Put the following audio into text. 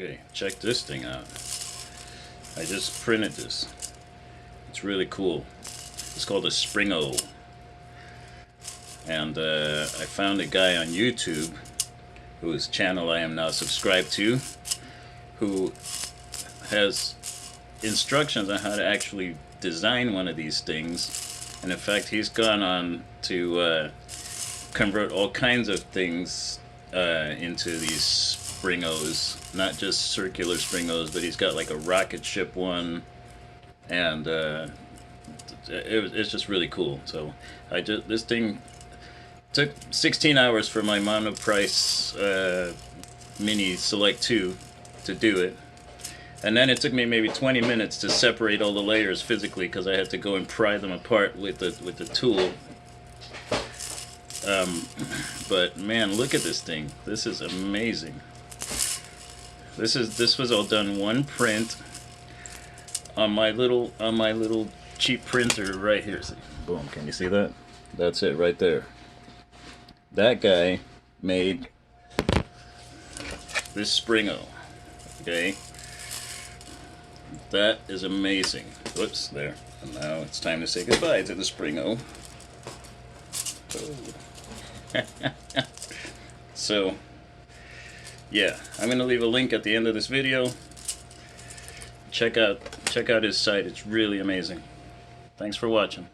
Okay, check this thing out. I just printed this. It's really cool. It's called a Springo. And I found a guy on YouTube whose channel I am now subscribed to, who has instructions on how to actually design one of these things. And in fact, he's gone on to convert all kinds of things into these Springos, not just circular Springos, but he's got like a rocket ship one, and it's just really cool. So this thing took 16 hours for my Monoprice Mini Select 2 to do it, and then it took me maybe 20 minutes to separate all the layers physically because I had to go and pry them apart with the tool. But man, look at this thing. This is amazing. This was all done one print on my little cheap printer right here. See, boom, can you see that? That's it right there. That guy made this Springo. Okay? That is amazing. Whoops, there. And now it's time to say goodbye to the Springo. So, yeah, I'm gonna leave a link at the end of this video. Check out his site. It's really amazing. Thanks for watching.